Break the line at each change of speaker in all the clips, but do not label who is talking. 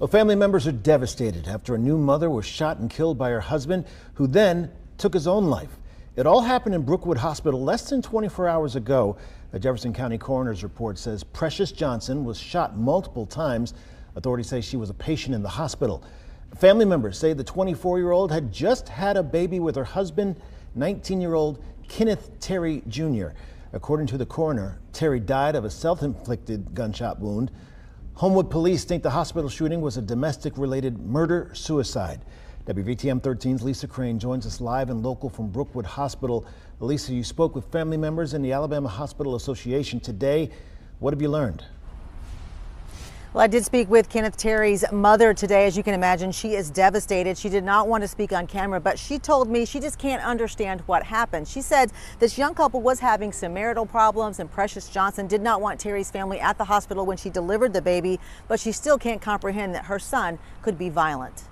Well, family members are devastated after a new mother was shot and killed by her husband, who then took his own life. It all happened in Brookwood Hospital less than 24 hours ago. A Jefferson County coroner's report says Precious Johnson was shot multiple times. Authorities say she was a patient in the hospital. Family members say the 24-year-old had just had a baby with her husband, 19-year-old Kynath Terry Jr. According to the coroner, Terry died of a self-inflicted gunshot wound. Homewood police think the hospital shooting was a domestic-related murder-suicide. WVTM 13's Lisa Crane joins us live and local from Brookwood Hospital. Lisa, you spoke with family members in the Alabama Hospital Association today. What have you learned?
Well, I did speak with Kynath Terry's mother today. As you can imagine, she is devastated. She did not want to speak on camera, but she told me she just can't understand what happened. She said this young couple was having some marital problems, and Precious Johnson did not want Terry's family at the hospital when she delivered the baby, but she still can't comprehend that her son could be violent.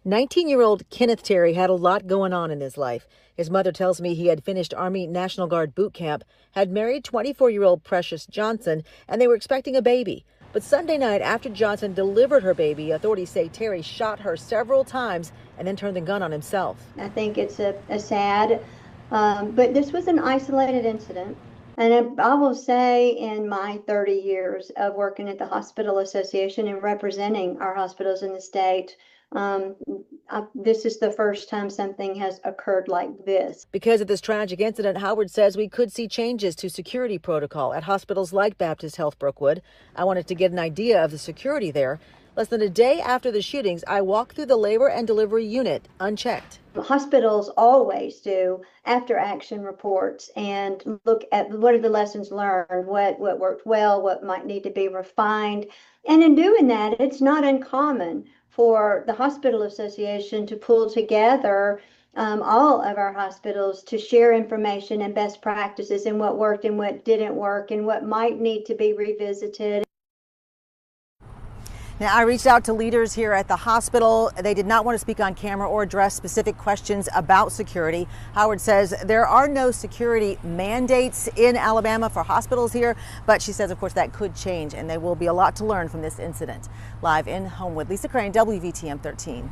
19-year-old Kynath Terry had a lot going on in his life. His mother tells me he had finished Army National Guard boot camp, had married 24-year-old Precious Johnson, and they were expecting a baby. But Sunday night, after Johnson delivered her baby, authorities say Terry shot her several times and then turned the gun on himself.
I think it's a sad, but this was an isolated incident. And I will say, in my 30 years of working at the Hospital Association and representing our hospitals in the state, this is the first time something has occurred like this.
Because of this tragic incident, Howard says we could see changes to security protocol at hospitals like Baptist Health Brookwood. I wanted to get an idea of the security there. Less than a day after the shootings, I walked through the labor and delivery unit unchecked.
Hospitals always do after action reports and look at what are the lessons learned, what worked well, what might need to be refined. And in doing that, it's not uncommon for the Hospital Association to pull together all of our hospitals to share information and best practices and what worked and what didn't work and what might need to be revisited.
Now, I reached out to leaders here at the hospital. They did not want to speak on camera or address specific questions about security. Howard says there are no security mandates in Alabama for hospitals here, but she says, of course, that could change, and there will be a lot to learn from this incident. Live in Homewood, Lisa Crane, WVTM 13.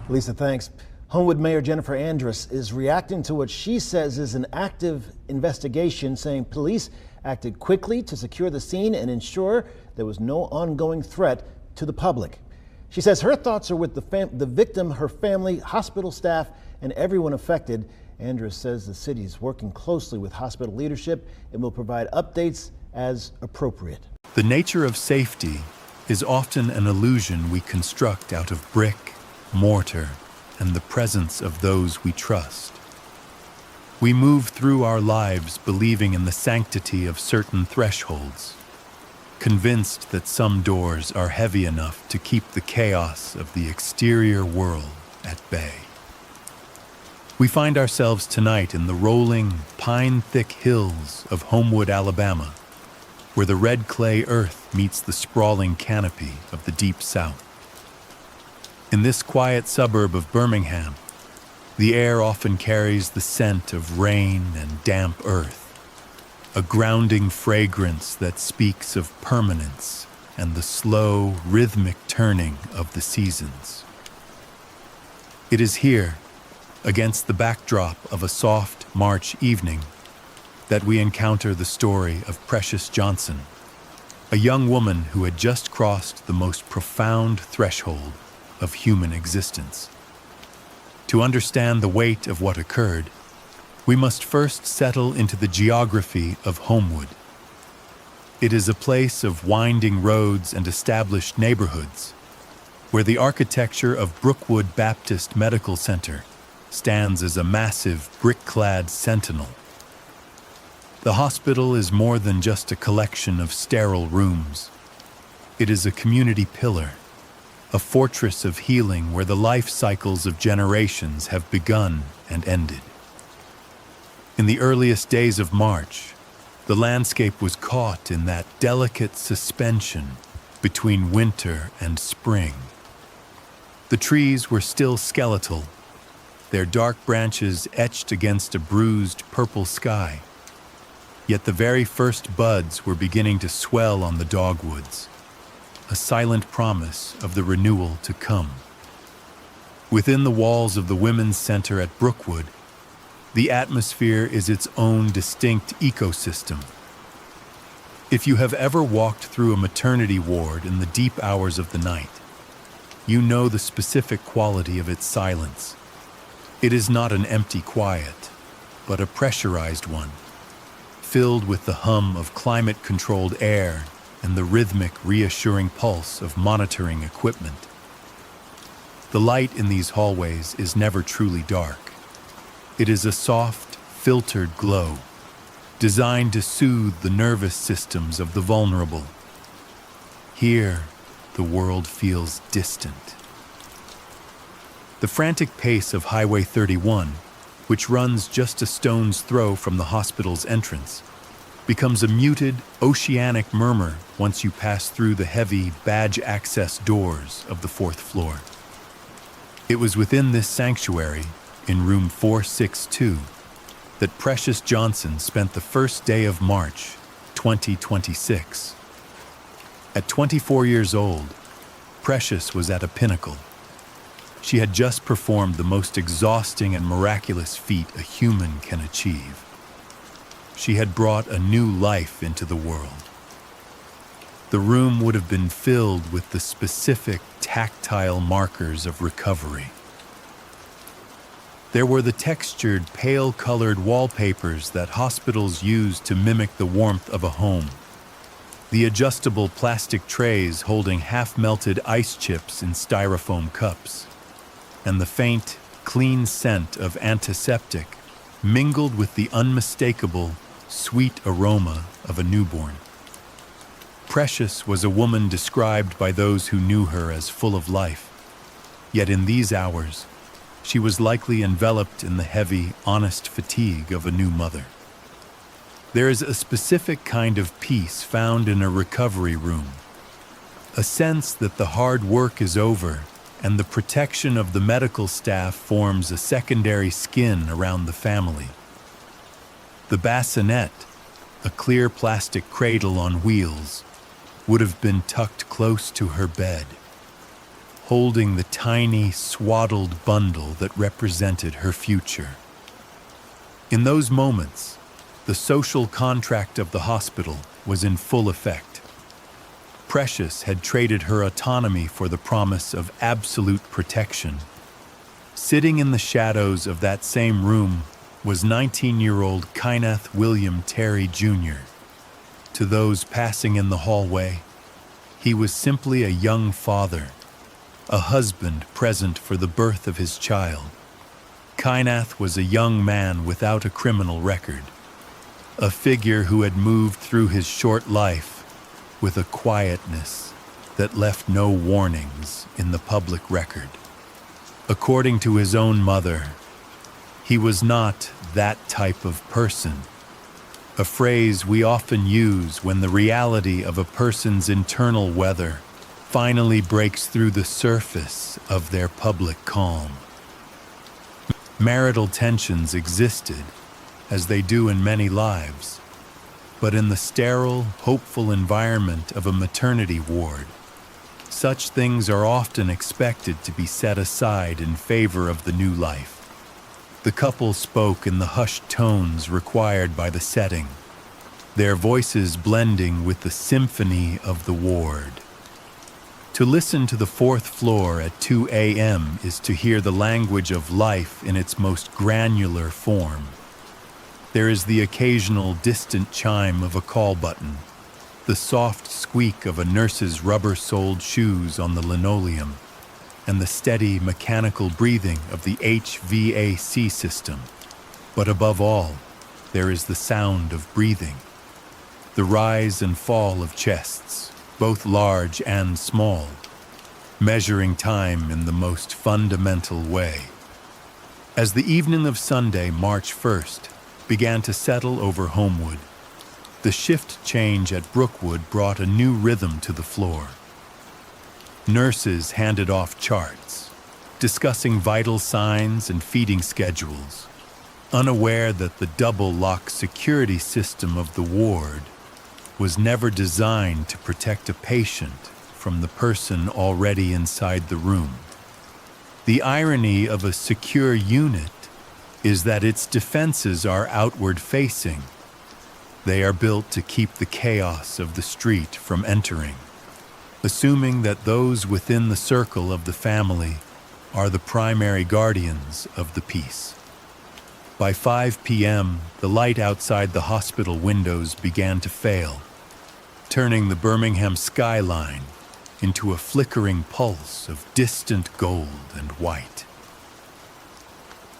Lisa, thanks. Homewood Mayor Jennifer Andrus is reacting to what she says is an active investigation, saying police acted quickly to secure the scene and ensure there was no ongoing threat to the public. She says her thoughts are with the victim, her family, hospital staff, and everyone affected. Andrus says the city is working closely with hospital leadership and will provide updates as appropriate.
The nature of safety is often an illusion we construct out of brick, mortar, and the presence of those we trust. We move through our lives believing in the sanctity of certain thresholds, convinced that some doors are heavy enough to keep the chaos of the exterior world at bay. We find ourselves tonight in the rolling, pine-thick hills of Homewood, Alabama, where the red clay earth meets the sprawling canopy of the Deep South. In this quiet suburb of Birmingham, the air often carries the scent of rain and damp earth, a grounding fragrance that speaks of permanence and the slow, rhythmic turning of the seasons. It is here, against the backdrop of a soft March evening, that we encounter the story of Precious Johnson, a young woman who had just crossed the most profound threshold of human existence. To understand the weight of what occurred, we must first settle into the geography of Homewood. It is a place of winding roads and established neighborhoods, where the architecture of Brookwood Baptist Medical Center stands as a massive brick-clad sentinel. The hospital is more than just a collection of sterile rooms. It is a community pillar, a fortress of healing where the life cycles of generations have begun and ended. In the earliest days of March, the landscape was caught in that delicate suspension between winter and spring. The trees were still skeletal, their dark branches etched against a bruised purple sky. Yet the very first buds were beginning to swell on the dogwoods, a silent promise of the renewal to come. Within the walls of the Women's Center at Brookwood, the atmosphere is its own distinct ecosystem. If you have ever walked through a maternity ward in the deep hours of the night, you know the specific quality of its silence. It is not an empty quiet, but a pressurized one, filled with the hum of climate-controlled air and the rhythmic, reassuring pulse of monitoring equipment. The light in these hallways is never truly dark. It is a soft, filtered glow, designed to soothe the nervous systems of the vulnerable. Here, the world feels distant. The frantic pace of Highway 31, which runs just a stone's throw from the hospital's entrance, becomes a muted, oceanic murmur once you pass through the heavy, badge-access doors of the 4th floor. It was within this sanctuary, in room 462, that Precious Johnson spent the first day of March, 2026. At 24 years old, Precious was at a pinnacle. She had just performed the most exhausting and miraculous feat a human can achieve. She had brought a new life into the world. The room would have been filled with the specific tactile markers of recovery. There were the textured, pale-colored wallpapers that hospitals use to mimic the warmth of a home, the adjustable plastic trays holding half-melted ice chips in styrofoam cups, and the faint, clean scent of antiseptic mingled with the unmistakable, sweet aroma of a newborn. Precious was a woman described by those who knew her as full of life, yet in these hours, she was likely enveloped in the heavy, honest fatigue of a new mother. There is a specific kind of peace found in a recovery room, a sense that the hard work is over and the protection of the medical staff forms a secondary skin around the family. The bassinet, a clear plastic cradle on wheels, would have been tucked close to her bed, holding the tiny, swaddled bundle that represented her future. In those moments, the social contract of the hospital was in full effect. Precious had traded her autonomy for the promise of absolute protection. Sitting in the shadows of that same room was 19-year-old Kynath William Terry Jr. To those passing in the hallway, he was simply a young father, a husband present for the birth of his child. Kynath was a young man without a criminal record, a figure who had moved through his short life with a quietness that left no warnings in the public record. According to his own mother, he was not that type of person, a phrase we often use when the reality of a person's internal weather finally breaks through the surface of their public calm. Marital tensions existed, as they do in many lives, but in the sterile, hopeful environment of a maternity ward, such things are often expected to be set aside in favor of the new life. The couple spoke in the hushed tones required by the setting, their voices blending with the symphony of the ward. To listen to the 4th floor at 2 a.m. is to hear the language of life in its most granular form. There is the occasional distant chime of a call button, the soft squeak of a nurse's rubber-soled shoes on the linoleum, and the steady mechanical breathing of the HVAC system. But above all, there is the sound of breathing, the rise and fall of chests, both large and small, measuring time in the most fundamental way. As the evening of Sunday, March 1st, began to settle over Homewood, the shift change at Brookwood brought a new rhythm to the floor. Nurses handed off charts, discussing vital signs and feeding schedules, unaware that the double-lock security system of the ward was never designed to protect a patient from the person already inside the room. The irony of a secure unit is that its defenses are outward-facing. They are built to keep the chaos of the street from entering, assuming that those within the circle of the family are the primary guardians of the peace. By 5 p.m., the light outside the hospital windows began to fail, turning the Birmingham skyline into a flickering pulse of distant gold and white.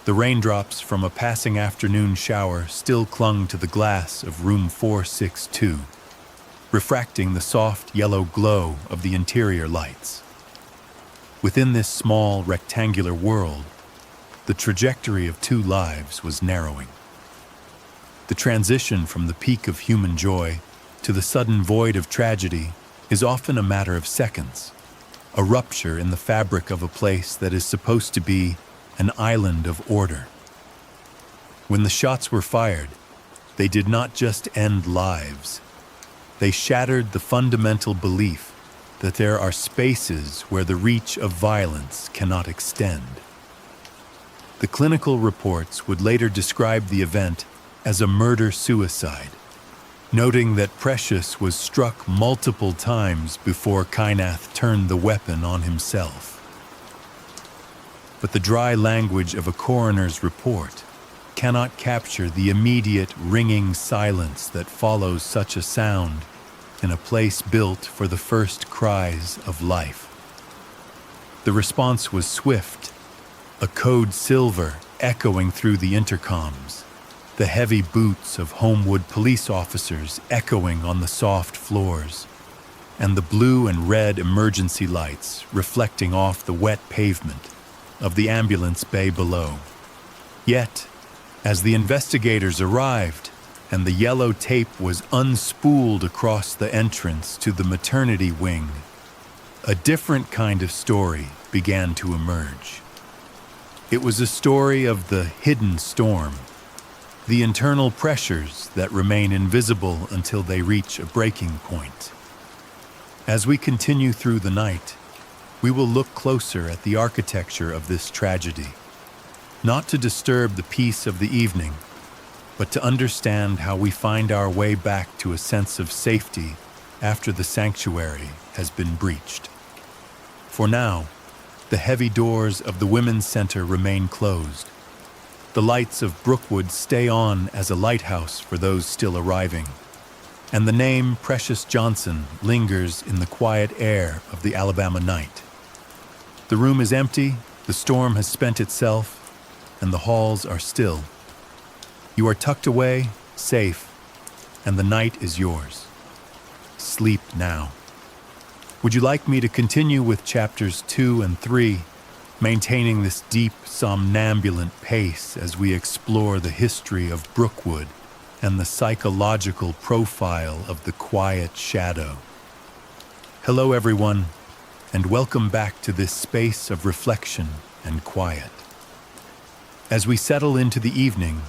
The raindrops from a passing afternoon shower still clung to the glass of room 462, refracting the soft yellow glow of the interior lights. Within this small rectangular world, the trajectory of 2 lives was narrowing. The transition from the peak of human joy to the sudden void of tragedy is often a matter of seconds, a rupture in the fabric of a place that is supposed to be an island of order. When the shots were fired, they did not just end lives. They shattered the fundamental belief that there are spaces where the reach of violence cannot extend. The clinical reports would later describe the event as a murder-suicide, noting that Precious was struck multiple times before Kynath turned the weapon on himself. But the dry language of a coroner's report cannot capture the immediate ringing silence that follows such a sound in a place built for the first cries of life. The response was swift, a code silver echoing through the intercoms, the heavy boots of Homewood police officers echoing on the soft floors, and the blue and red emergency lights reflecting off the wet pavement of the ambulance bay below. Yet, as the investigators arrived and the yellow tape was unspooled across the entrance to the maternity wing, a different kind of story began to emerge. It was a story of the hidden storm, the internal pressures that remain invisible until they reach a breaking point. As we continue through the night, we will look closer at the architecture of this tragedy, not to disturb the peace of the evening, but to understand how we find our way back to a sense of safety after the sanctuary has been breached. For now, the heavy doors of the Women's Center remain closed. The lights of Brookwood stay on as a lighthouse for those still arriving, and the name Precious Johnson lingers in the quiet air of the Alabama night. The room is empty, the storm has spent itself, and the halls are still. You are tucked away, safe, and the night is yours. Sleep now. Would you like me to continue with chapters 2 and 3, maintaining this deep, somnambulant pace as we explore the history of Brookwood and the psychological profile of the quiet shadow? Hello, everyone, and welcome back to this space of reflection and quiet. As we settle into the evening,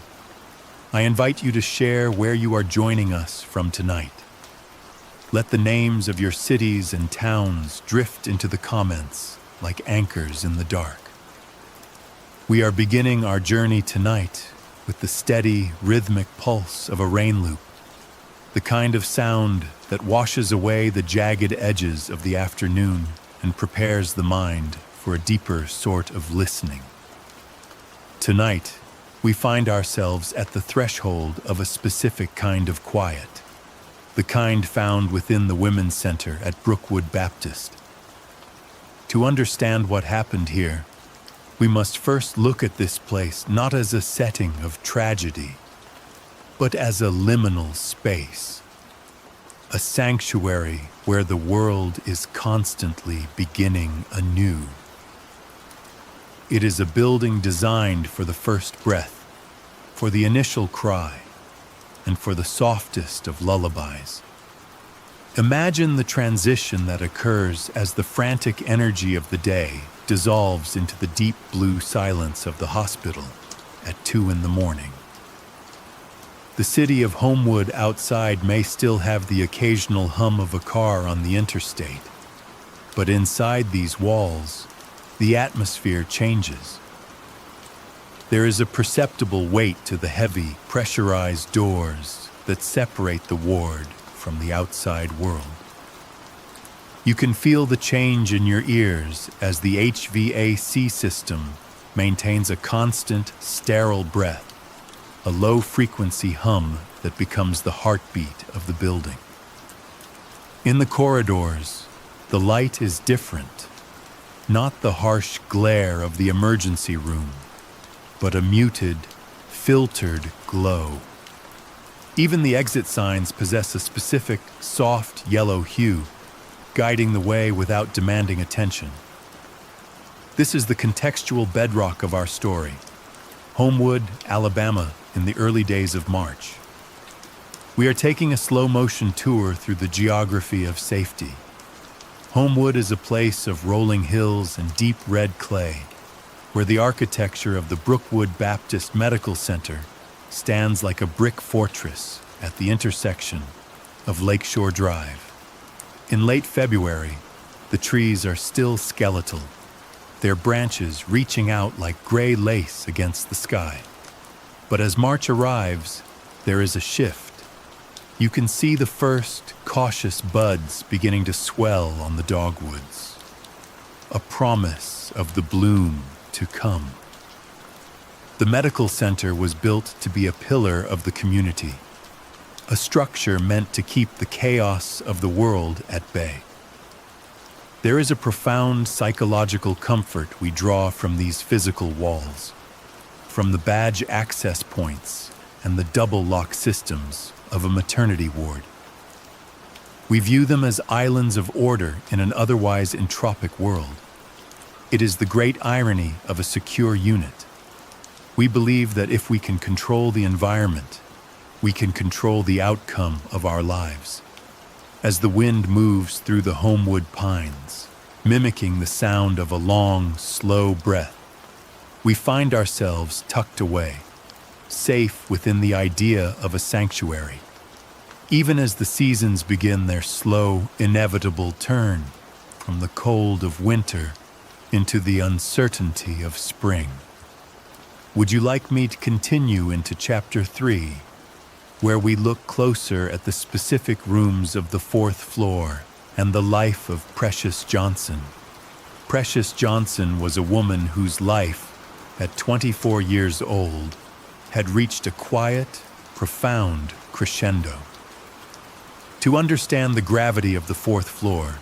I invite you to share where you are joining us from tonight. Let the names of your cities and towns drift into the comments like anchors in the dark. We are beginning our journey tonight with the steady, rhythmic pulse of a rain loop, the kind of sound that washes away the jagged edges of the afternoon and prepares the mind for a deeper sort of listening. Tonight, we find ourselves at the threshold of a specific kind of quiet, the kind found within the Women's Center at Brookwood Baptist. To understand what happened here, we must first look at this place not as a setting of tragedy, but as a liminal space, a sanctuary where the world is constantly beginning anew. It is a building designed for the first breath, for the initial cry, and for the softest of lullabies. Imagine the transition that occurs as the frantic energy of the day dissolves into the deep blue silence of the hospital at 2 a.m. The city of Homewood outside may still have the occasional hum of a car on the interstate, But inside these walls, the atmosphere changes. There is a perceptible weight to the heavy, pressurized doors that separate the ward from the outside world. You can feel the change in your ears as the HVAC system maintains a constant, sterile breath, a low-frequency hum that becomes the heartbeat of the building. In the corridors, the light is different, not the harsh glare of the emergency room, but a muted, filtered glow. Even the exit signs possess a specific, soft yellow hue, guiding the way without demanding attention. This is the contextual bedrock of our story. Homewood, Alabama, in the early days of March. We are taking a slow-motion tour through the geography of safety. Homewood is a place of rolling hills and deep red clay, where the architecture of the Brookwood Baptist Medical Center stands like a brick fortress at the intersection of Lakeshore Drive. In late February, the trees are still skeletal, their branches reaching out like gray lace against the sky. But as March arrives, there is a shift. You can see the first cautious buds beginning to swell on the dogwoods, a promise of the bloom to come. The medical center was built to be a pillar of the community, a structure meant to keep the chaos of the world at bay. There is a profound psychological comfort we draw from these physical walls, from the badge access points and the double lock systems of a maternity ward. We view them as islands of order in an otherwise entropic world. It is the great irony of a secure unit. We believe that if we can control the environment, we can control the outcome of our lives. As the wind moves through the Homewood pines, mimicking the sound of a long, slow breath, we find ourselves tucked away, safe within the idea of a sanctuary. Even as the seasons begin their slow, inevitable turn from the cold of winter into the uncertainty of spring. Would you like me to continue into Chapter 3, where we look closer at the specific rooms of the 4th floor and the life of Precious Johnson? Precious Johnson was a woman whose life, at 24 years old, had reached a quiet, profound crescendo. To understand the gravity of the 4th floor,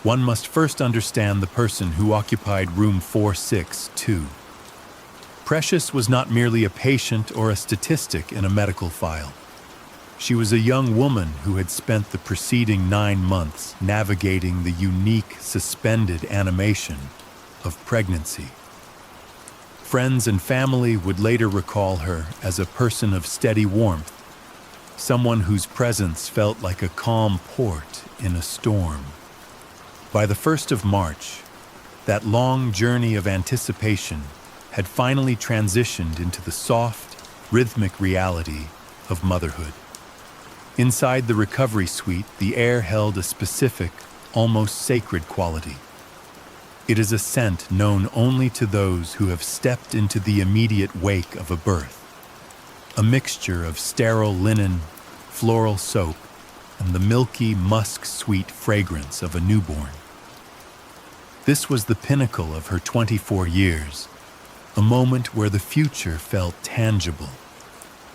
one must first understand the person who occupied room 462. Precious was not merely a patient or a statistic in a medical file. She was a young woman who had spent the preceding 9 months navigating the unique, suspended animation of pregnancy. Friends and family would later recall her as a person of steady warmth, someone whose presence felt like a calm port in a storm. By the 1st of March, that long journey of anticipation had finally transitioned into the soft, rhythmic reality of motherhood. Inside the recovery suite, the air held a specific, almost sacred quality. It is a scent known only to those who have stepped into the immediate wake of a birth, a mixture of sterile linen, floral soap, and the milky, musk-sweet fragrance of a newborn. This was the pinnacle of her 24 years, a moment where the future felt tangible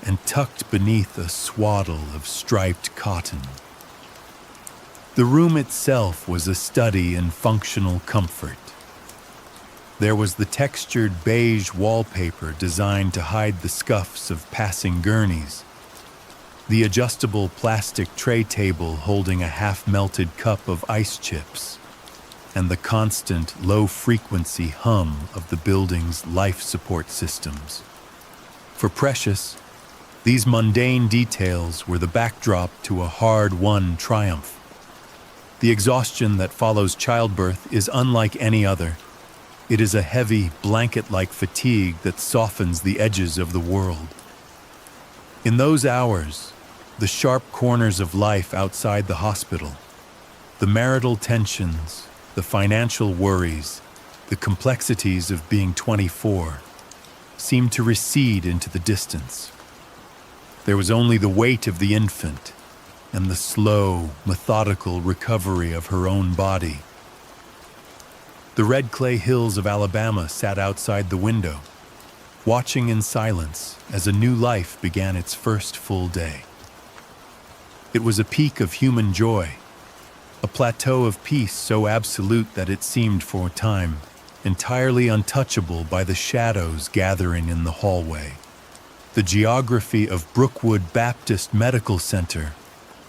and tucked beneath a swaddle of striped cotton. The room itself was a study in functional comfort. There was the textured beige wallpaper designed to hide the scuffs of passing gurneys, the adjustable plastic tray table holding a half-melted cup of ice chips, and the constant low-frequency hum of the building's life support systems. For Precious, these mundane details were the backdrop to a hard-won triumph. The exhaustion that follows childbirth is unlike any other. It is a heavy, blanket-like fatigue that softens the edges of the world. In those hours, the sharp corners of life outside the hospital, the marital tensions, the financial worries, the complexities of being 24, seemed to recede into the distance. There was only the weight of the infant and the slow, methodical recovery of her own body. The red clay hills of Alabama sat outside the window, watching in silence as a new life began its first full day. It was a peak of human joy, a plateau of peace so absolute that it seemed for a time entirely untouchable by the shadows gathering in the hallway. The geography of Brookwood Baptist Medical Center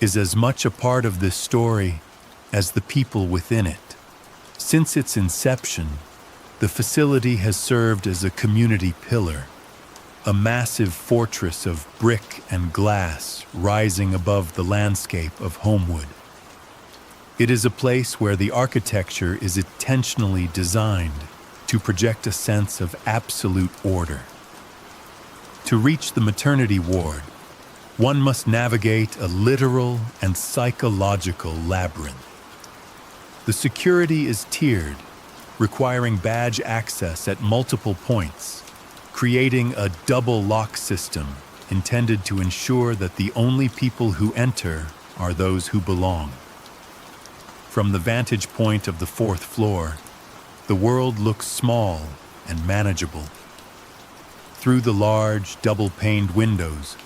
is as much a part of this story as the people within it. Since its inception, the facility has served as a community pillar, a massive fortress of brick and glass rising above the landscape of Homewood. It is a place where the architecture is intentionally designed to project a sense of absolute order. To reach the maternity ward, one must navigate a literal and psychological labyrinth. The security is tiered, requiring badge access at multiple points, creating a double lock system intended to ensure that the only people who enter are those who belong. From the vantage point of the 4th floor, the world looks small and manageable. Through the large, double-paned windows,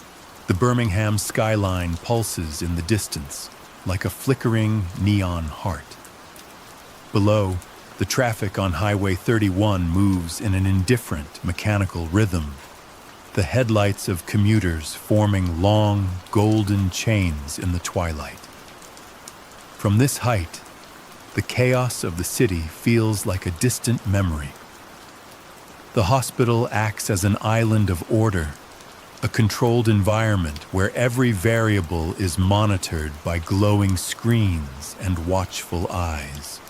the Birmingham skyline pulses in the distance like a flickering neon heart. Below, the traffic on Highway 31 moves in an indifferent mechanical rhythm, the headlights of commuters forming long, golden chains in the twilight. From this height, the chaos of the city feels like a distant memory. The hospital acts as an island of order, a controlled environment where every variable is monitored by glowing screens and watchful eyes.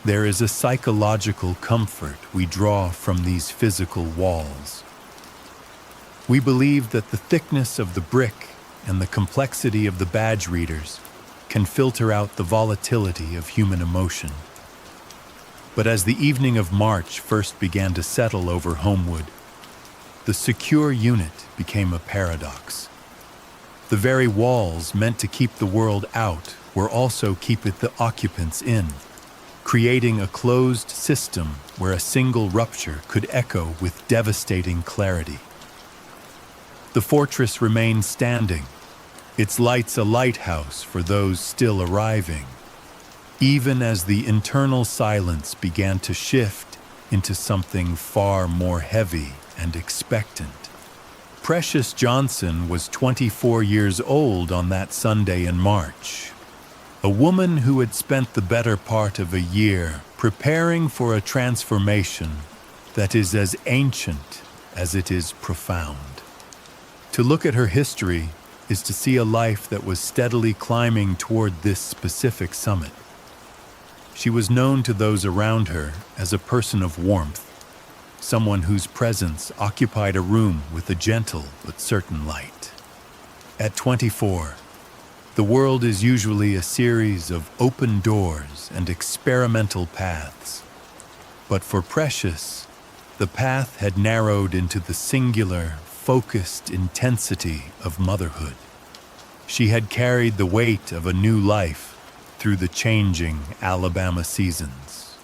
There is a psychological comfort we draw from these physical walls. We believe that the thickness of the brick and the complexity of the badge readers can filter out the volatility of human emotion. But as the evening of March first began to settle over Homewood, the secure unit became a paradox. The very walls meant to keep the world out were also keeping the occupants in, creating a closed system where a single rupture could echo with devastating clarity. The fortress remained standing, its lights a lighthouse for those still arriving, even as the internal silence began to shift into something far more heavy and expectant. Precious Johnson was 24 years old on that Sunday in March, a woman who had spent the better part of a year preparing for a transformation that is as ancient as it is profound. To look at her history is to see a life that was steadily climbing toward this specific summit. She was known to those around her as a person of warmth, someone whose presence occupied a room with a gentle but certain light. At 24, the world is usually a series of open doors and experimental paths. But for Precious, the path had narrowed into the singular, focused intensity of motherhood. She had carried the weight of a new life through the changing Alabama seasons,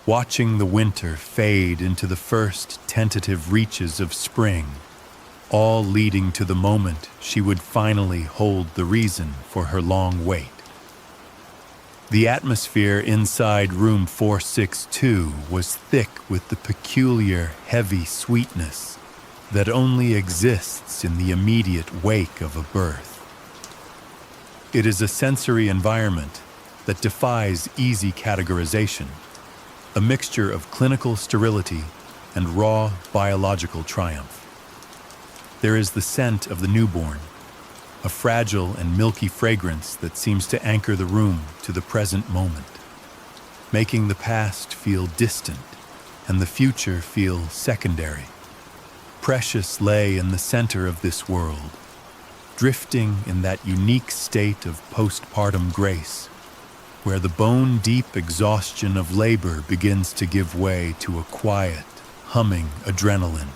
watching the winter fade into the first tentative reaches of spring, all leading to the moment she would finally hold the reason for her long wait. The atmosphere inside room 462 was thick with the peculiar, heavy sweetness that only exists in the immediate wake of a birth. It is a sensory environment that defies easy categorization, a mixture of clinical sterility and raw biological triumph. There is the scent of the newborn, a fragile and milky fragrance that seems to anchor the room to the present moment, making the past feel distant and the future feel secondary. Precious lay in the center of this world, drifting in that unique state of postpartum grace, where the bone-deep exhaustion of labor begins to give way to a quiet, humming adrenaline.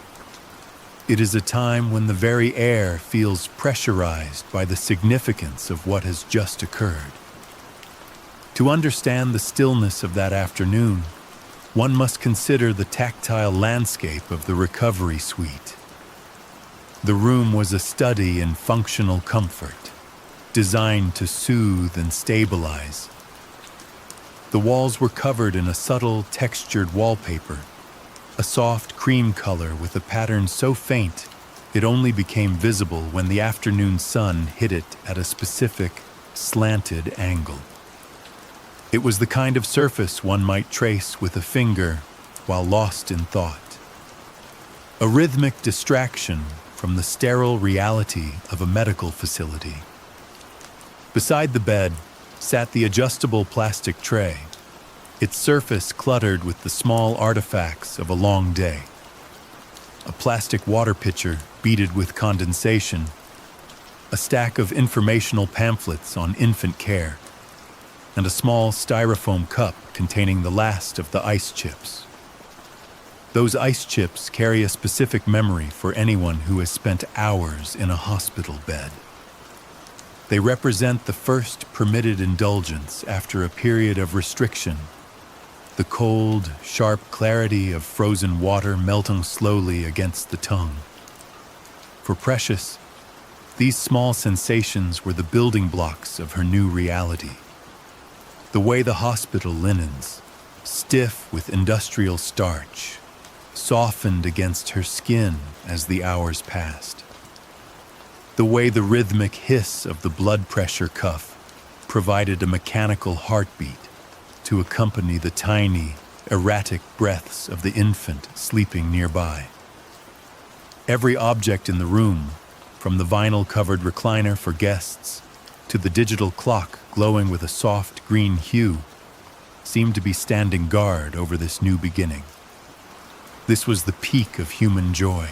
It is a time when the very air feels pressurized by the significance of what has just occurred. To understand the stillness of that afternoon, one must consider the tactile landscape of the recovery suite. The room was a study in functional comfort, designed to soothe and stabilize. The walls were covered in a subtle, textured wallpaper, a soft cream color with a pattern so faint it only became visible when the afternoon sun hit it at a specific, slanted angle. It was the kind of surface one might trace with a finger while lost in thought. A rhythmic distraction from the sterile reality of a medical facility. Beside the bed sat the adjustable plastic tray, its surface cluttered with the small artifacts of a long day. A plastic water pitcher beaded with condensation, a stack of informational pamphlets on infant care, and a small styrofoam cup containing the last of the ice chips. Those ice chips carry a specific memory for anyone who has spent hours in a hospital bed. They represent the first permitted indulgence after a period of restriction. The cold, sharp clarity of frozen water melting slowly against the tongue. For Precious, these small sensations were the building blocks of her new reality. The way the hospital linens, stiff with industrial starch, softened against her skin as the hours passed. The way the rhythmic hiss of the blood pressure cuff provided a mechanical heartbeat to accompany the tiny, erratic breaths of the infant sleeping nearby. Every object in the room, from the vinyl-covered recliner for guests to the digital clock glowing with a soft green hue, seemed to be standing guard over this new beginning. This was the peak of human joy,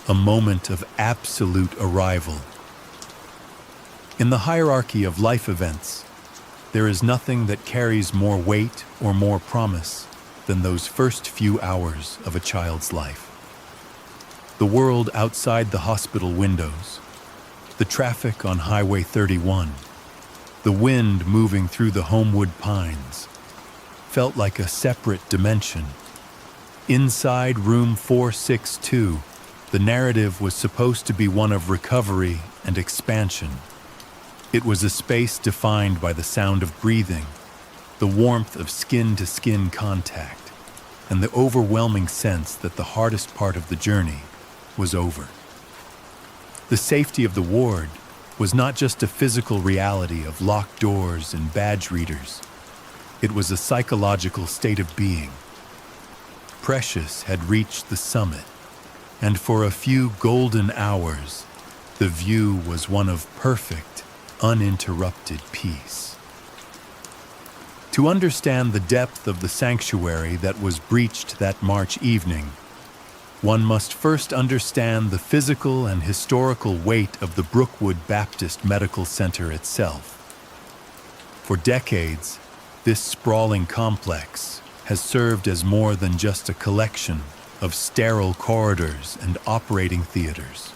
a moment of absolute arrival. In the hierarchy of life events, there is nothing that carries more weight or more promise than those first few hours of a child's life. The world outside the hospital windows, the traffic on Highway 31, the wind moving through the Homewood pines, felt like a separate dimension. Inside room 462, the narrative was supposed to be one of recovery and expansion. It was a space defined by the sound of breathing, the warmth of skin-to-skin contact, and the overwhelming sense that the hardest part of the journey was over. The safety of the ward was not just a physical reality of locked doors and badge readers. It was a psychological state of being. Precious had reached the summit, and for a few golden hours, the view was one of perfect, uninterrupted peace. To understand the depth of the sanctuary that was breached that March evening, one must first understand the physical and historical weight of the Brookwood Baptist Medical Center itself. For decades, this sprawling complex has served as more than just a collection of sterile corridors and operating theaters.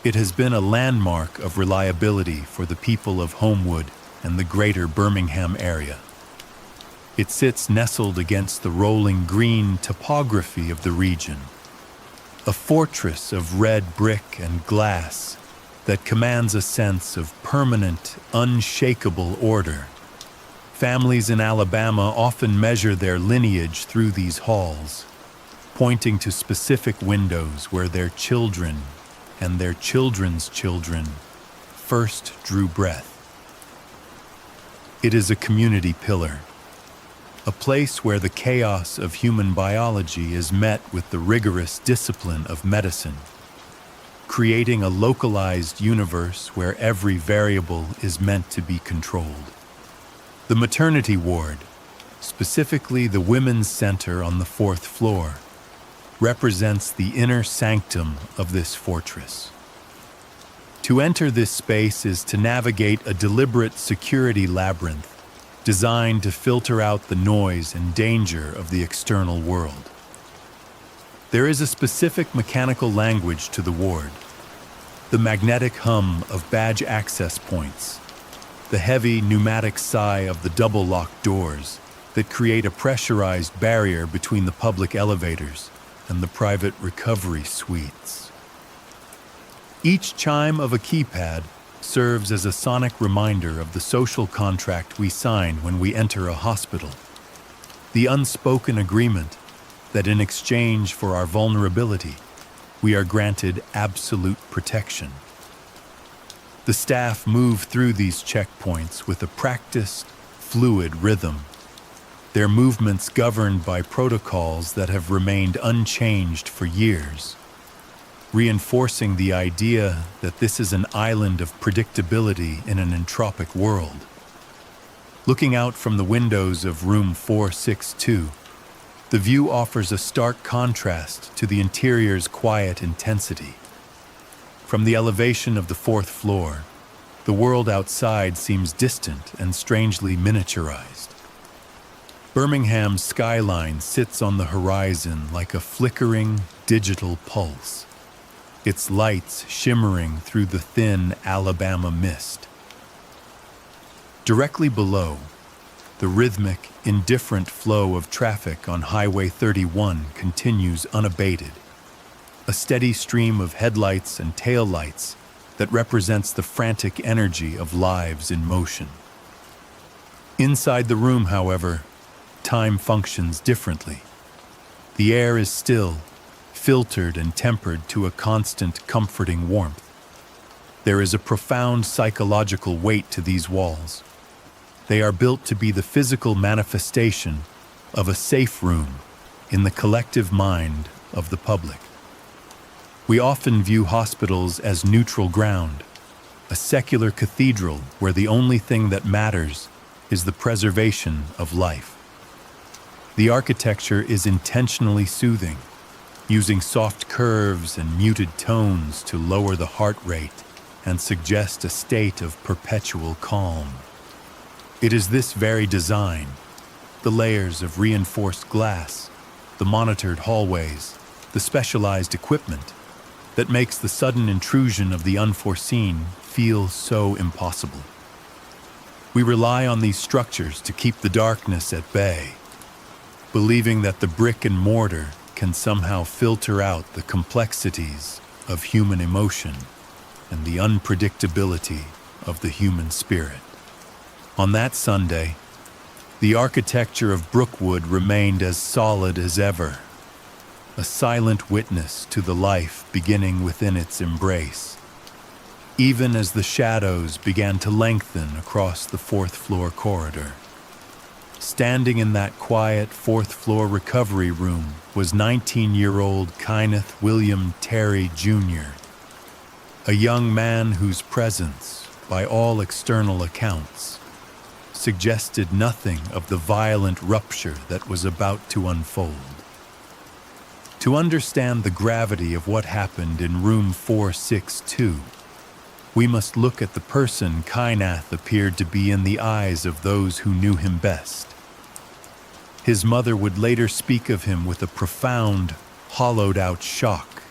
It has been a landmark of reliability for the people of Homewood and the greater Birmingham area. It sits nestled against the rolling green topography of the region, a fortress of red brick and glass that commands a sense of permanent, unshakable order. Families in Alabama often measure their lineage through these halls, pointing to specific windows where their children and their children's children first drew breath. It is a community pillar, a place where the chaos of human biology is met with the rigorous discipline of medicine, creating a localized universe where every variable is meant to be controlled. The maternity ward, specifically the women's center on the 4th floor, represents the inner sanctum of this fortress. To enter this space is to navigate a deliberate security labyrinth designed to filter out the noise and danger of the external world. There is a specific mechanical language to the ward, the magnetic hum of badge access points, the heavy pneumatic sigh of the double-locked doors that create a pressurized barrier between the public elevators and the private recovery suites. Each chime of a keypad serves as a sonic reminder of the social contract we sign when we enter a hospital, the unspoken agreement that in exchange for our vulnerability, we are granted absolute protection. The staff move through these checkpoints with a practiced, fluid rhythm, their movements governed by protocols that have remained unchanged for years, reinforcing the idea that this is an island of predictability in an entropic world. Looking out from the windows of room 462, the view offers a stark contrast to the interior's quiet intensity. From the elevation of the fourth floor, the world outside seems distant and strangely miniaturized. Birmingham's skyline sits on the horizon like a flickering digital pulse, its lights shimmering through the thin Alabama mist. Directly below, the rhythmic, indifferent flow of traffic on Highway 31 continues unabated, a steady stream of headlights and taillights that represents the frantic energy of lives in motion. Inside the room, however, time functions differently. The air is still, filtered and tempered to a constant, comforting warmth. There is a profound psychological weight to these walls. They are built to be the physical manifestation of a safe room in the collective mind of the public. We often view hospitals as neutral ground, a secular cathedral where the only thing that matters is the preservation of life. The architecture is intentionally soothing, using soft curves and muted tones to lower the heart rate and suggest a state of perpetual calm. It is this very design, the layers of reinforced glass, the monitored hallways, the specialized equipment, that makes the sudden intrusion of the unforeseen feel so impossible. We rely on these structures to keep the darkness at bay, believing that the brick and mortar can somehow filter out the complexities of human emotion and the unpredictability of the human spirit. On that Sunday, the architecture of Brookwood remained as solid as ever, a silent witness to the life beginning within its embrace, even as the shadows began to lengthen across the fourth-floor corridor. Standing in that quiet fourth-floor recovery room was 19-year-old Kynath William Terry Jr., a young man whose presence, by all external accounts, suggested nothing of the violent rupture that was about to unfold. To understand the gravity of what happened in room 462, we must look at the person Kynath appeared to be in the eyes of those who knew him best. His mother would later speak of him with a profound, hollowed-out shock,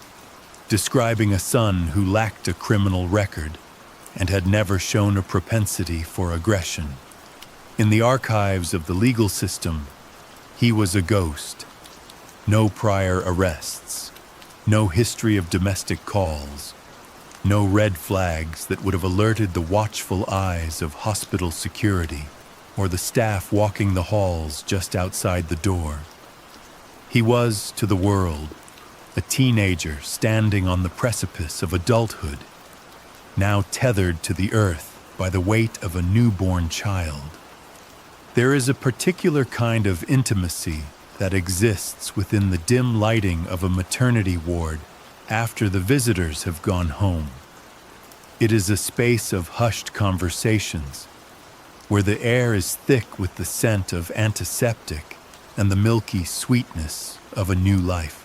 describing a son who lacked a criminal record and had never shown a propensity for aggression. In the archives of the legal system, he was a ghost. No prior arrests, no history of domestic calls, no red flags that would have alerted the watchful eyes of hospital security or the staff walking the halls just outside the door. He was, to the world, a teenager standing on the precipice of adulthood, now tethered to the earth by the weight of a newborn child. There is a particular kind of intimacy that exists within the dim lighting of a maternity ward after the visitors have gone home. It is a space of hushed conversations, where the air is thick with the scent of antiseptic and the milky sweetness of a new life.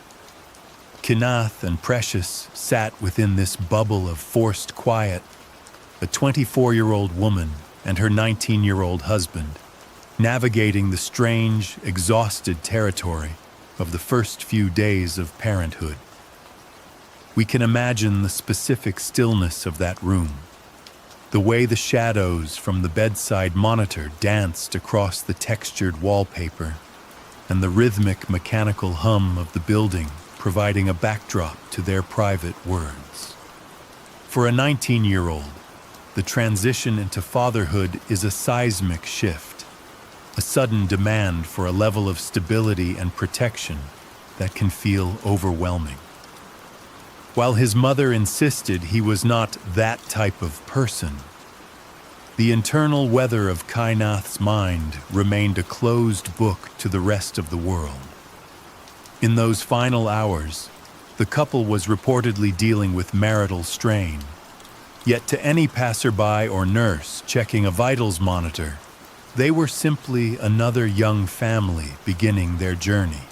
Kynath and Precious sat within this bubble of forced quiet, a 24-year-old woman and her 19-year-old husband, navigating the strange, exhausted territory of the first few days of parenthood. We can imagine the specific stillness of that room, the way the shadows from the bedside monitor danced across the textured wallpaper, and the rhythmic mechanical hum of the building providing a backdrop to their private words. For a 19-year-old, the transition into fatherhood is a seismic shift, a sudden demand for a level of stability and protection that can feel overwhelming. While his mother insisted he was not that type of person, the internal weather of Kynath's mind remained a closed book to the rest of the world. In those final hours, the couple was reportedly dealing with marital strain. Yet to any passerby or nurse checking a vitals monitor, they were simply another young family beginning their journey.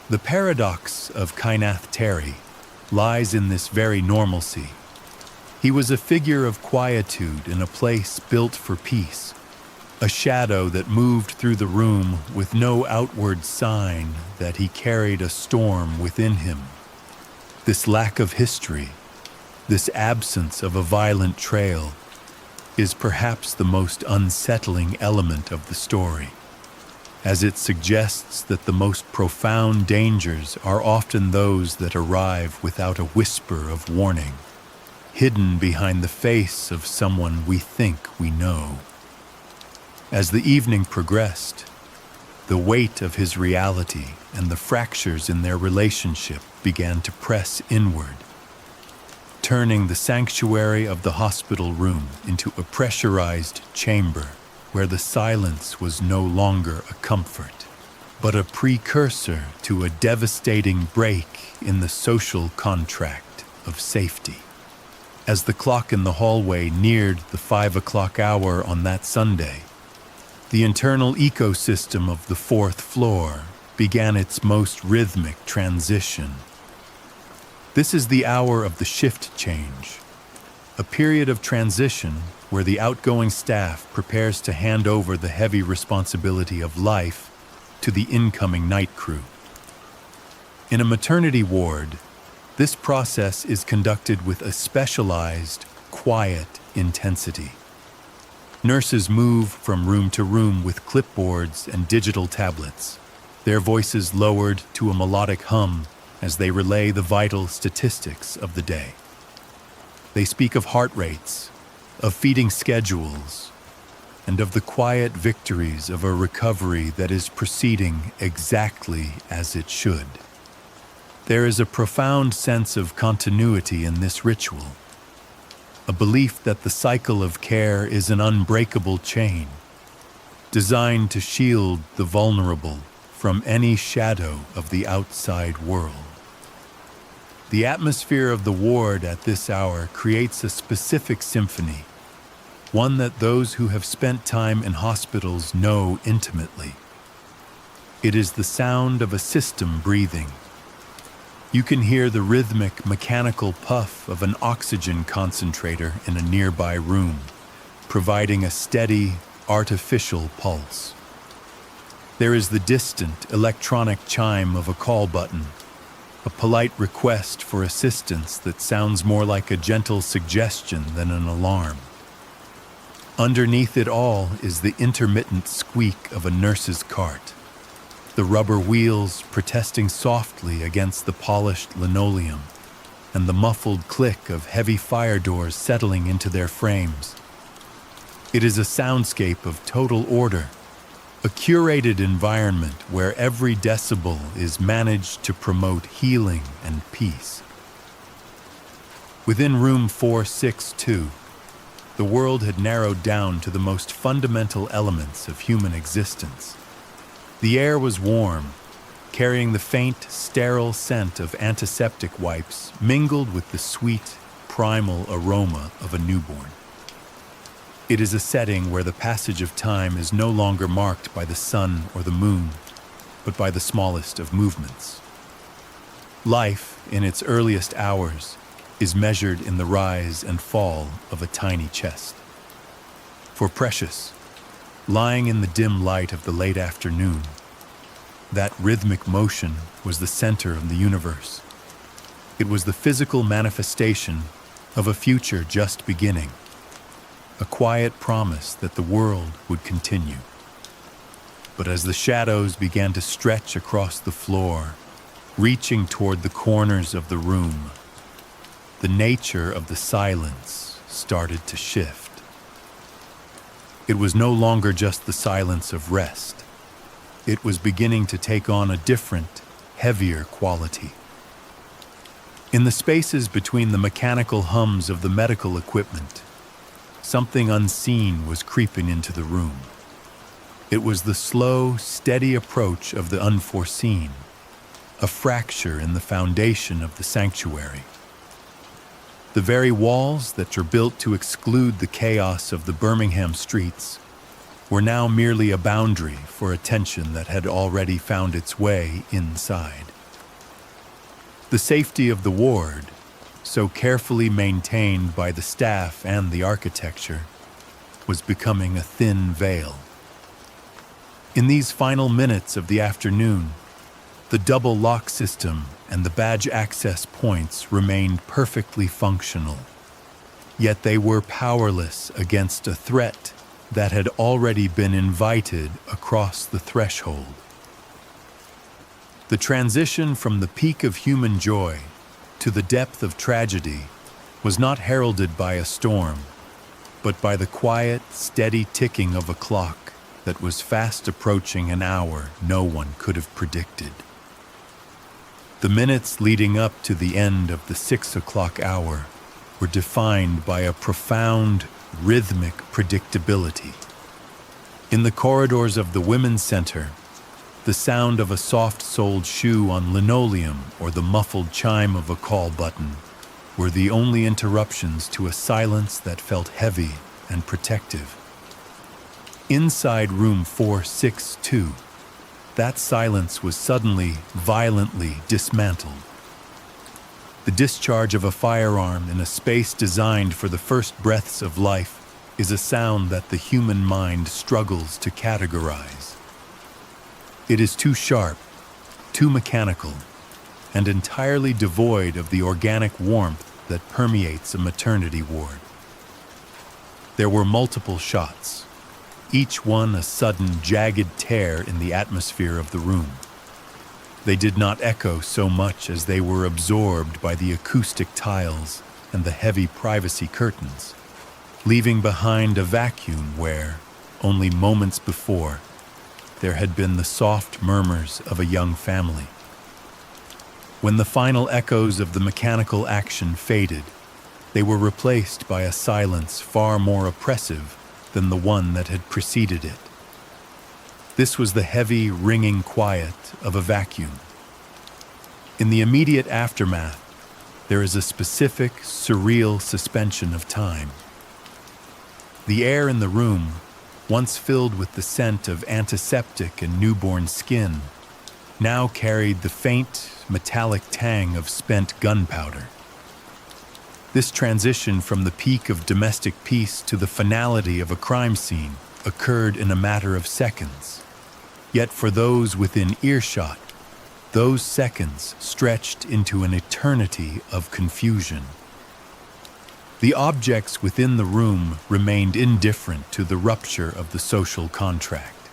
The paradox of Kynath Terry lies in this very normalcy. He was a figure of quietude in a place built for peace, a shadow that moved through the room with no outward sign that he carried a storm within him. This lack of history, this absence of a violent trail, is perhaps the most unsettling element of the story, as it suggests that the most profound dangers are often those that arrive without a whisper of warning, hidden behind the face of someone we think we know. As the evening progressed, the weight of his reality and the fractures in their relationship began to press inward, turning the sanctuary of the hospital room into a pressurized chamber where the silence was no longer a comfort, but a precursor to a devastating break in the social contract of safety. As the clock in the hallway neared the 5 o'clock hour on that Sunday, the internal ecosystem of the 4th floor began its most rhythmic transition. This is the hour of the shift change, a period of transition where the outgoing staff prepares to hand over the heavy responsibility of life to the incoming night crew. In a maternity ward, this process is conducted with a specialized, quiet intensity. Nurses move from room to room with clipboards and digital tablets, their voices lowered to a melodic hum as they relay the vital statistics of the day. They speak of heart rates, of feeding schedules, and of the quiet victories of a recovery that is proceeding exactly as it should. There is a profound sense of continuity in this ritual, a belief that the cycle of care is an unbreakable chain, designed to shield the vulnerable from any shadow of the outside world. The atmosphere of the ward at this hour creates a specific symphony, one that those who have spent time in hospitals know intimately. It is the sound of a system breathing. You can hear the rhythmic, mechanical puff of an oxygen concentrator in a nearby room, providing a steady, artificial pulse. There is the distant, electronic chime of a call button, a polite request for assistance that sounds more like a gentle suggestion than an alarm. Underneath it all is the intermittent squeak of a nurse's cart, the rubber wheels protesting softly against the polished linoleum, and the muffled click of heavy fire doors settling into their frames. It is a soundscape of total order, a curated environment where every decibel is managed to promote healing and peace. Within room 462, the world had narrowed down to the most fundamental elements of human existence. The air was warm, carrying the faint, sterile scent of antiseptic wipes mingled with the sweet, primal aroma of a newborn. It is a setting where the passage of time is no longer marked by the sun or the moon, but by the smallest of movements. Life, in its earliest hours, is measured in the rise and fall of a tiny chest. For Precious, lying in the dim light of the late afternoon, that rhythmic motion was the center of the universe. It was the physical manifestation of a future just beginning, a quiet promise that the world would continue. But as the shadows began to stretch across the floor, reaching toward the corners of the room, the nature of the silence started to shift. It was no longer just the silence of rest. It was beginning to take on a different, heavier quality. In the spaces between the mechanical hums of the medical equipment, something unseen was creeping into the room. It was the slow, steady approach of the unforeseen, a fracture in the foundation of the sanctuary. The very walls that are built to exclude the chaos of the Birmingham streets were now merely a boundary for attention that had already found its way inside. The safety of the ward, so carefully maintained by the staff and the architecture, was becoming a thin veil. In these final minutes of the afternoon, the double lock system and the badge access points remained perfectly functional, yet they were powerless against a threat that had already been invited across the threshold. The transition from the peak of human joy to the depth of tragedy was not heralded by a storm, but by the quiet, steady ticking of a clock that was fast approaching an hour no one could have predicted. The minutes leading up to the end of the 6 o'clock hour were defined by a profound, rhythmic predictability. In the corridors of the Women's Center, the sound of a soft-soled shoe on linoleum or the muffled chime of a call button were the only interruptions to a silence that felt heavy and protective. Inside room 462, that silence was suddenly, violently dismantled. The discharge of a firearm in a space designed for the first breaths of life is a sound that the human mind struggles to categorize. It is too sharp, too mechanical, and entirely devoid of the organic warmth that permeates a maternity ward. There were multiple shots, each one a sudden, jagged tear in the atmosphere of the room. They did not echo so much as they were absorbed by the acoustic tiles and the heavy privacy curtains, leaving behind a vacuum where, only moments before, there had been the soft murmurs of a young family. When the final echoes of the mechanical action faded, they were replaced by a silence far more oppressive than the one that had preceded it. This was the heavy, ringing quiet of a vacuum. In the immediate aftermath, there is a specific, surreal suspension of time. The air in the room, once filled with the scent of antiseptic and newborn skin, now carried the faint, metallic tang of spent gunpowder. This transition from the peak of domestic peace to the finality of a crime scene occurred in a matter of seconds. Yet for those within earshot, those seconds stretched into an eternity of confusion. The objects within the room remained indifferent to the rupture of the social contract.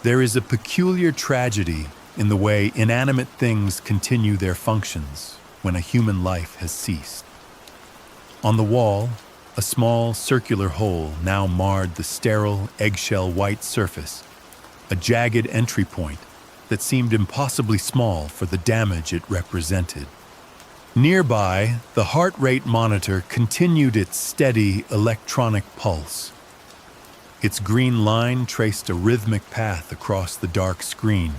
There is a peculiar tragedy in the way inanimate things continue their functions when a human life has ceased. On the wall, a small circular hole now marred the sterile, eggshell white surface, a jagged entry point that seemed impossibly small for the damage it represented. Nearby, the heart rate monitor continued its steady electronic pulse. Its green line traced a rhythmic path across the dark screen,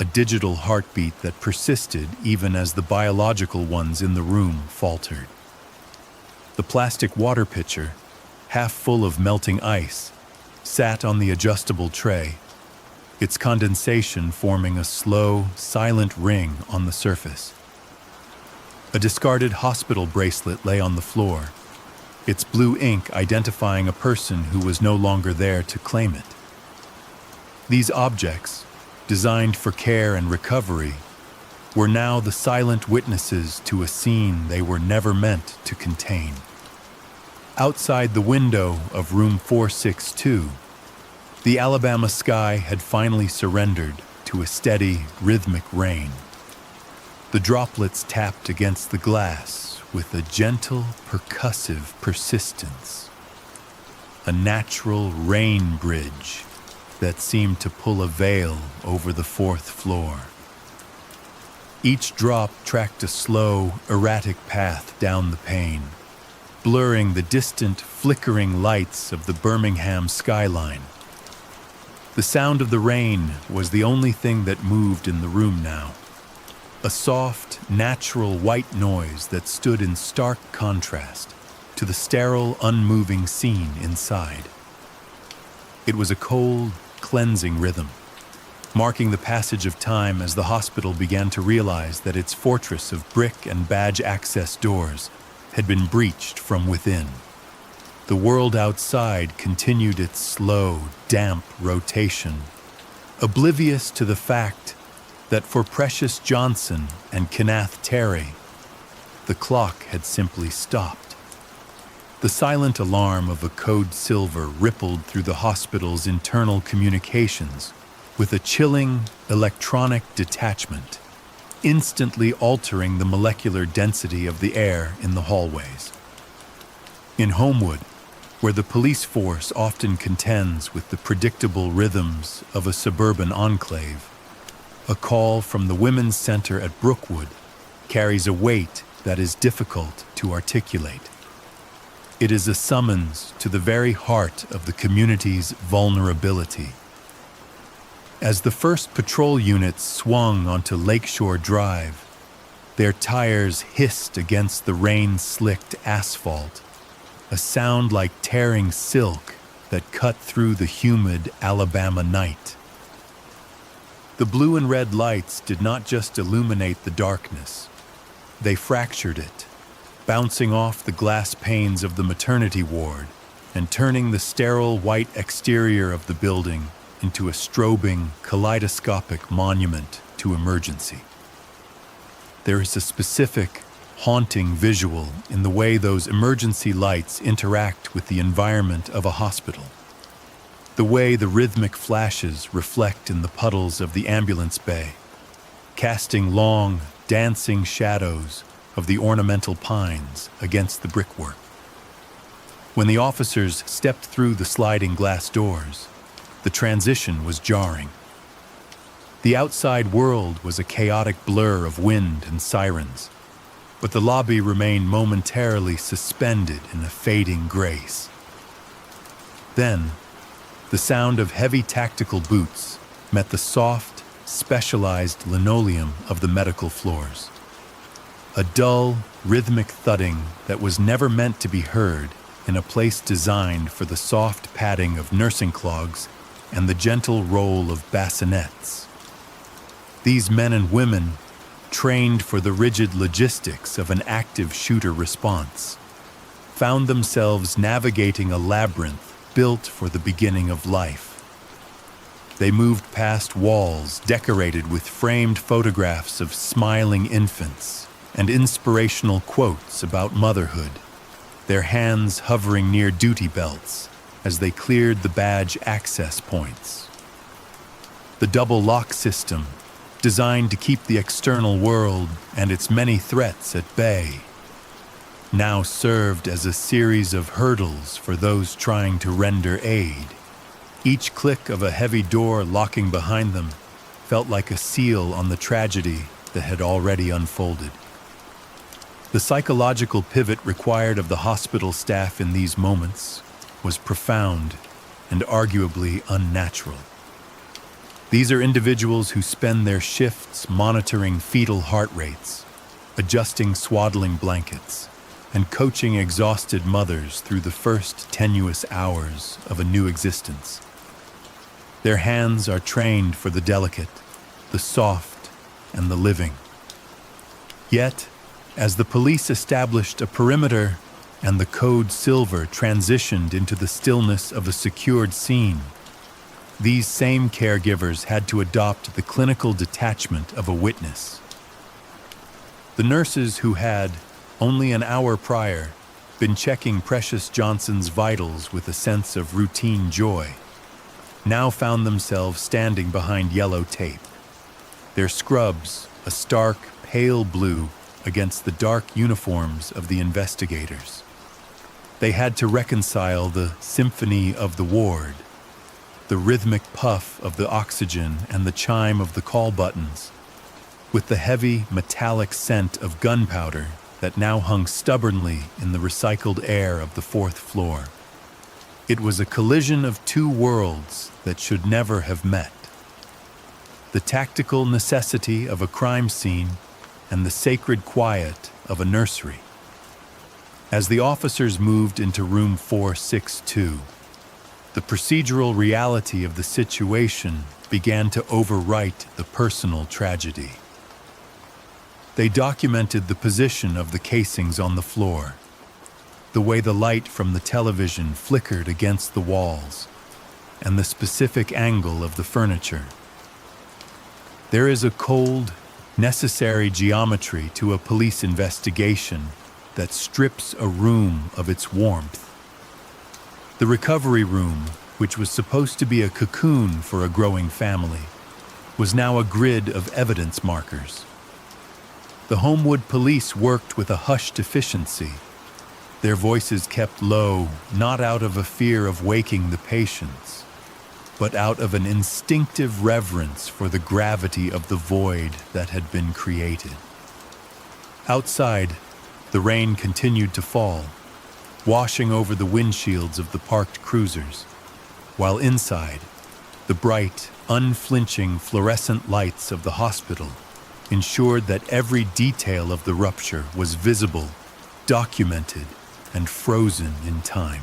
a digital heartbeat that persisted even as the biological ones in the room faltered. The plastic water pitcher, half full of melting ice, sat on the adjustable tray, its condensation forming a slow, silent ring on the surface. A discarded hospital bracelet lay on the floor, its blue ink identifying a person who was no longer there to claim it. These objects, designed for care and recovery, were now the silent witnesses to a scene they were never meant to contain. Outside the window of room 462, the Alabama sky had finally surrendered to a steady, rhythmic rain. The droplets tapped against the glass with a gentle, percussive persistence. A natural rain bridge that seemed to pull a veil over the fourth floor. Each drop tracked a slow, erratic path down the pane, blurring the distant, flickering lights of the Birmingham skyline. The sound of the rain was the only thing that moved in the room now. A soft, natural white noise that stood in stark contrast to the sterile, unmoving scene inside. It was a cold, cleansing rhythm, marking the passage of time as the hospital began to realize that its fortress of brick and badge access doors had been breached from within. The world outside continued its slow, damp rotation, oblivious to the fact that for Precious Johnson and Kynath Terry, the clock had simply stopped. The silent alarm of a code silver rippled through the hospital's internal communications with a chilling electronic detachment, instantly altering the molecular density of the air in the hallways. In Homewood, where the police force often contends with the predictable rhythms of a suburban enclave, a call from the Women's Center at Brookwood carries a weight that is difficult to articulate. It is a summons to the very heart of the community's vulnerability. As the first patrol units swung onto Lakeshore Drive, their tires hissed against the rain-slicked asphalt, a sound like tearing silk that cut through the humid Alabama night. The blue and red lights did not just illuminate the darkness, they fractured it, bouncing off the glass panes of the maternity ward and turning the sterile white exterior of the building into a strobing, kaleidoscopic monument to emergency. There is a specific, haunting visual in the way those emergency lights interact with the environment of a hospital. The way the rhythmic flashes reflect in the puddles of the ambulance bay, casting long, dancing shadows of the ornamental pines against the brickwork. When the officers stepped through the sliding glass doors, the transition was jarring. The outside world was a chaotic blur of wind and sirens, but the lobby remained momentarily suspended in a fading grace. Then, the sound of heavy tactical boots met the soft, specialized linoleum of the medical floors. A dull, rhythmic thudding that was never meant to be heard in a place designed for the soft padding of nursing clogs and the gentle roll of bassinets. These men and women, trained for the rigid logistics of an active shooter response, found themselves navigating a labyrinth built for the beginning of life. They moved past walls decorated with framed photographs of smiling infants and inspirational quotes about motherhood, their hands hovering near duty belts as they cleared the badge access points. The double lock system, designed to keep the external world and its many threats at bay, now served as a series of hurdles for those trying to render aid. Each click of a heavy door locking behind them felt like a seal on the tragedy that had already unfolded. The psychological pivot required of the hospital staff in these moments was profound and arguably unnatural. These are individuals who spend their shifts monitoring fetal heart rates, adjusting swaddling blankets, and coaching exhausted mothers through the first tenuous hours of a new existence. Their hands are trained for the delicate, the soft, and the living. Yet, As the police established a perimeter and the code silver transitioned into the stillness of a secured scene, these same caregivers had to adopt the clinical detachment of a witness. The nurses who had, only an hour prior, been checking Precious Johnson's vitals with a sense of routine joy, now found themselves standing behind yellow tape, their scrubs a stark, pale blue against the dark uniforms of the investigators. They had to reconcile the symphony of the ward, the rhythmic puff of the oxygen and the chime of the call buttons, with the heavy, metallic scent of gunpowder that now hung stubbornly in the recycled air of the 4th floor. It was a collision of two worlds that should never have met. The tactical necessity of a crime scene and the sacred quiet of a nursery. As the officers moved into room 462, the procedural reality of the situation began to overwrite the personal tragedy. They documented the position of the casings on the floor, the way the light from the television flickered against the walls, and the specific angle of the furniture. There is a cold, necessary geometry to a police investigation that strips a room of its warmth. The recovery room, which was supposed to be a cocoon for a growing family, was now a grid of evidence markers. The Homewood police worked with a hushed efficiency, their voices kept low, not out of a fear of waking the patients, but out of an instinctive reverence for the gravity of the void that had been created. Outside, the rain continued to fall, washing over the windshields of the parked cruisers, while inside, the bright, unflinching fluorescent lights of the hospital ensured that every detail of the rupture was visible, documented, and frozen in time.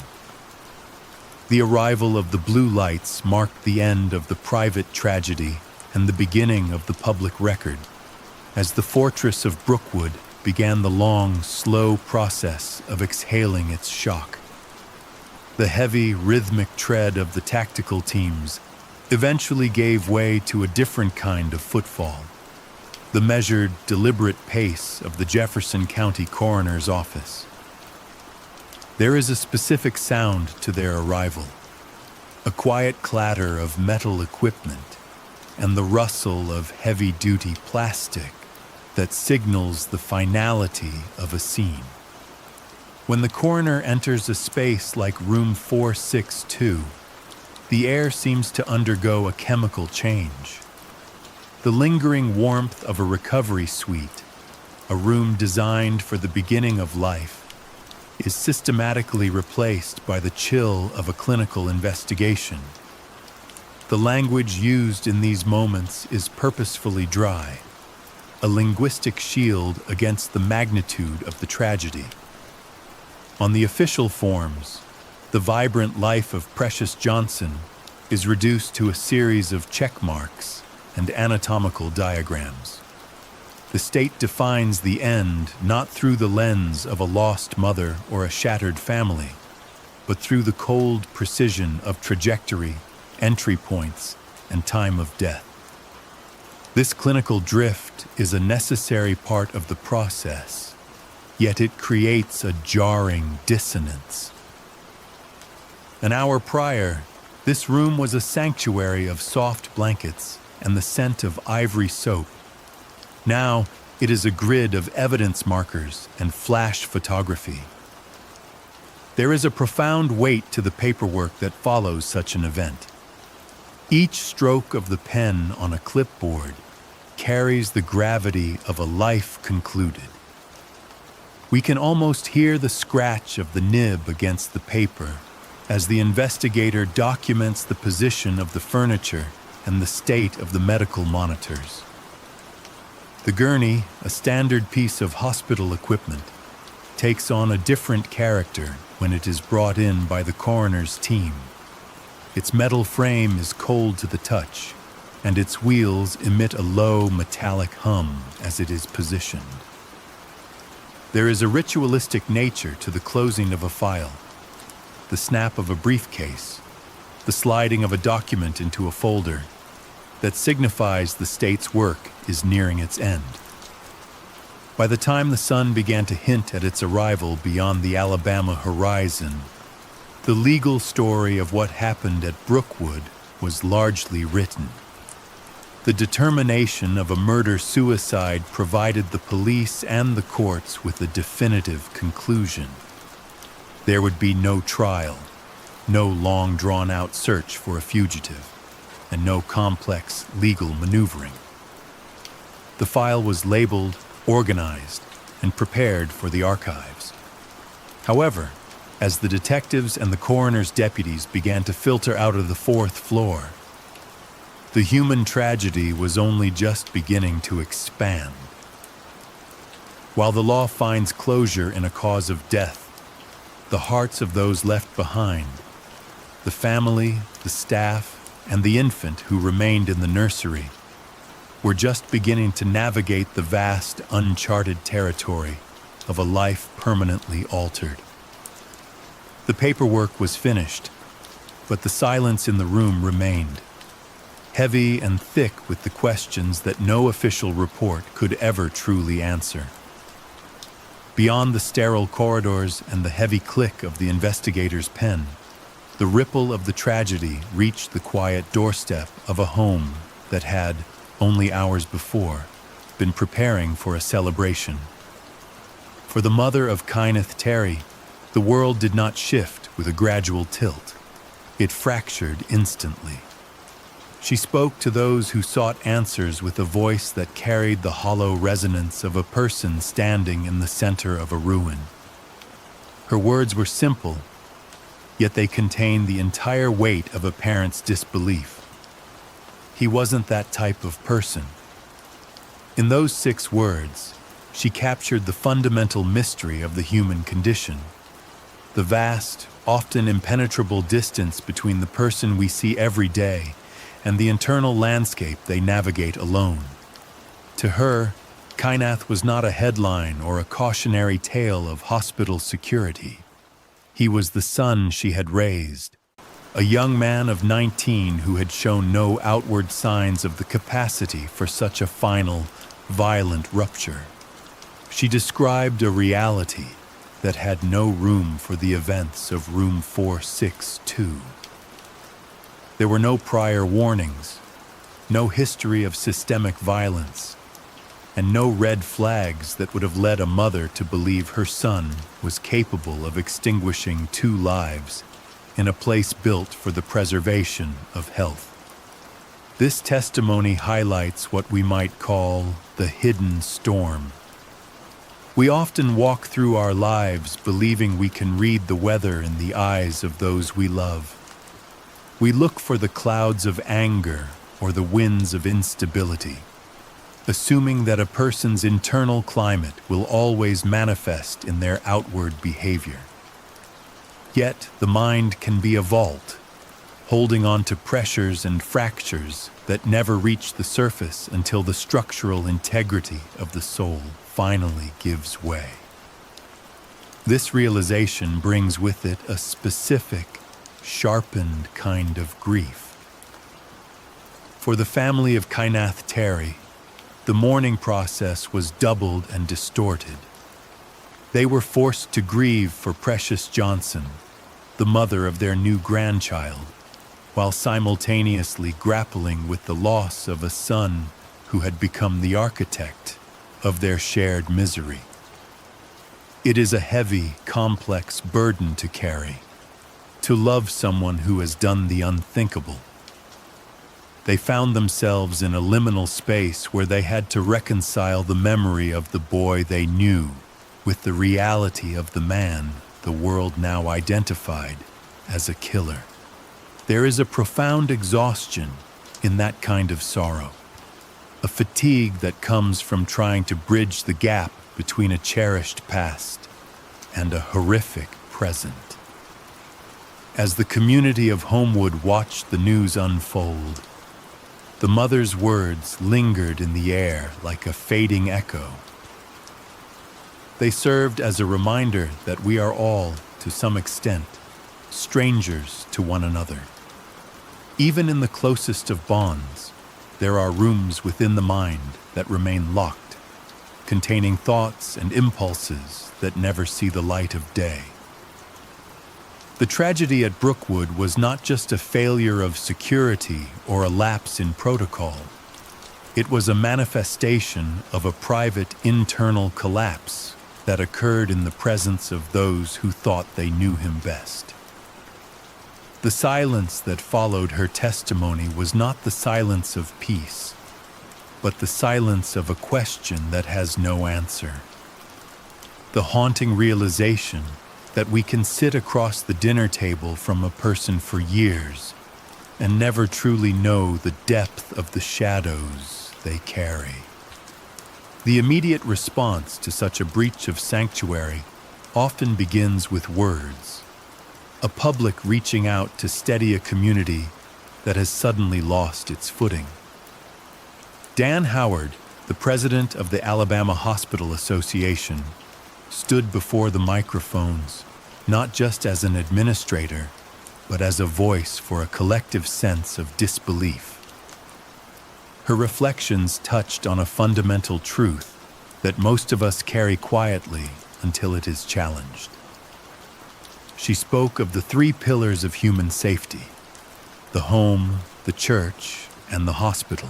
The arrival of the blue lights marked the end of the private tragedy and the beginning of the public record, as the fortress of Brookwood began the long, slow process of exhaling its shock. The heavy, rhythmic tread of the tactical teams eventually gave way to a different kind of footfall, the measured, deliberate pace of the Jefferson County Coroner's Office. There is a specific sound to their arrival, a quiet clatter of metal equipment and the rustle of heavy-duty plastic that signals the finality of a scene. When the coroner enters a space like room 462, the air seems to undergo a chemical change. The lingering warmth of a recovery suite, a room designed for the beginning of life, is systematically replaced by the chill of a clinical investigation. The language used in these moments is purposefully dry, a linguistic shield against the magnitude of the tragedy. On the official forms, the vibrant life of Precious Johnson is reduced to a series of check marks and anatomical diagrams. The state defines the end not through the lens of a lost mother or a shattered family, but through the cold precision of trajectory, entry points, and time of death. This clinical drift is a necessary part of the process, yet it creates a jarring dissonance. An hour prior, this room was a sanctuary of soft blankets and the scent of ivory soap. Now, it is a grid of evidence markers and flash photography. There is a profound weight to the paperwork that follows such an event. Each stroke of the pen on a clipboard carries the gravity of a life concluded. We can almost hear the scratch of the nib against the paper as the investigator documents the position of the furniture and the state of the medical monitors. The gurney, a standard piece of hospital equipment, takes on a different character when it is brought in by the coroner's team. Its metal frame is cold to the touch, and its wheels emit a low metallic hum as it is positioned. There is a ritualistic nature to the closing of a file, the snap of a briefcase, the sliding of a document into a folder, that signifies the state's work is nearing its end. By the time the sun began to hint at its arrival beyond the Alabama horizon, the legal story of what happened at Brookwood was largely written. The determination of a murder-suicide provided the police and the courts with a definitive conclusion. There would be no trial, no long drawn-out search for a fugitive, and no complex legal maneuvering. The file was labeled, organized, and prepared for the archives. However, as the detectives and the coroner's deputies began to filter out of the fourth floor, the human tragedy was only just beginning to expand. While the law finds closure in a cause of death, the hearts of those left behind, the family, the staff, and the infant who remained in the nursery, were just beginning to navigate the vast, uncharted territory of a life permanently altered. The paperwork was finished, but the silence in the room remained, heavy and thick with the questions that no official report could ever truly answer. Beyond the sterile corridors and the heavy click of the investigator's pen, the ripple of the tragedy reached the quiet doorstep of a home that had, only hours before, been preparing for a celebration. For the mother of Kynath Terry, the world did not shift with a gradual tilt. It fractured instantly. She spoke to those who sought answers with a voice that carried the hollow resonance of a person standing in the center of a ruin. Her words were simple, yet they contained the entire weight of a parent's disbelief. He wasn't that type of person. In those 6 words, she captured the fundamental mystery of the human condition, the vast, often impenetrable distance between the person we see every day and the internal landscape they navigate alone. To her, Kynath was not a headline or a cautionary tale of hospital security. He was the son she had raised, a young man of 19 who had shown no outward signs of the capacity for such a final, violent rupture. She described a reality that had no room for the events of room 462. There were no prior warnings, no history of systemic violence, and no red flags that would have led a mother to believe her son was capable of extinguishing 2 lives in a place built for the preservation of health. This testimony highlights what we might call the hidden storm. We often walk through our lives believing we can read the weather in the eyes of those we love. We look for the clouds of anger or the winds of instability, assuming that a person's internal climate will always manifest in their outward behavior. Yet the mind can be a vault, holding on to pressures and fractures that never reach the surface until the structural integrity of the soul finally gives way. This realization brings with it a specific, sharpened kind of grief. For the family of Kynath Terry, the mourning process was doubled and distorted. They were forced to grieve for Precious Johnson, the mother of their new grandchild, while simultaneously grappling with the loss of a son who had become the architect of their shared misery. It is a heavy, complex burden to carry, to love someone who has done the unthinkable. They found themselves in a liminal space where they had to reconcile the memory of the boy they knew with the reality of the man the world now identified as a killer. There is a profound exhaustion in that kind of sorrow, a fatigue that comes from trying to bridge the gap between a cherished past and a horrific present. As the community of Homewood watched the news unfold, the mother's words lingered in the air like a fading echo. They served as a reminder that we are all, to some extent, strangers to one another. Even in the closest of bonds, there are rooms within the mind that remain locked, containing thoughts and impulses that never see the light of day. The tragedy at Brookwood was not just a failure of security or a lapse in protocol. It was a manifestation of a private internal collapse that occurred in the presence of those who thought they knew him best. The silence that followed her testimony was not the silence of peace, but the silence of a question that has no answer. The haunting realization that we can sit across the dinner table from a person for years and never truly know the depth of the shadows they carry. The immediate response to such a breach of sanctuary often begins with words, a public reaching out to steady a community that has suddenly lost its footing. Dan Howard, the president of the Alabama Hospital Association, stood before the microphones not just as an administrator, but as a voice for a collective sense of disbelief. Her reflections touched on a fundamental truth that most of us carry quietly until it is challenged. She spoke of the three pillars of human safety: the home, the church, and the hospital.